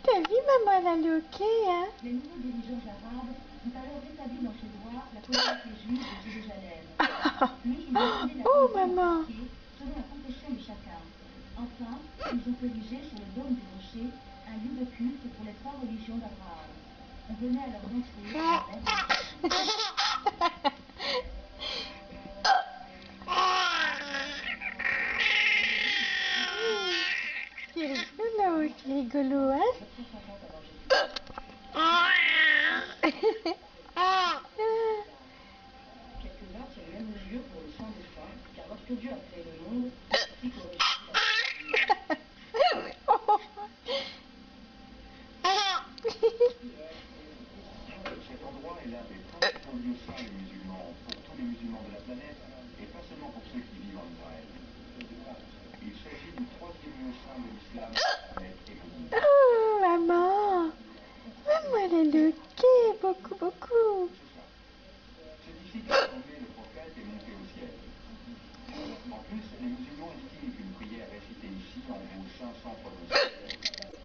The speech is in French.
T'as vu, maman, elle a le hockey, hein? Les nouveaux dirigeants arabes ont alors rétabli dans ce droit la communauté juive de Jérusalem. Puis ils ont donné la Oh, religion maman! appliquée selon la confession de chacun. Enfin, ils ont érigé sur le dôme du rocher un lieu de culte pour les trois religions d'Abraham. On venait alors d'entrer dans l'ère de chacun. C'est rigolo, hein? Quelques-uns tiennent même le lieu pour le sang des saints, car lorsque Dieu a créé le monde, il corrige Cet endroit est l'un des principaux lieux saints des musulmans, pour tous les musulmans de la planète, et pas seulement pour ceux qui vivent en Israël. Il s'agit du troisième lieu saint de l'islam, avec Économie. Oh, maman! Maman, elle a le hockey, beaucoup, beaucoup. C'est ici qu'a tombé le prophète et monté au ciel. En plus, les musulmans estiment qu'une prière récitée ici en vaut 500 fois le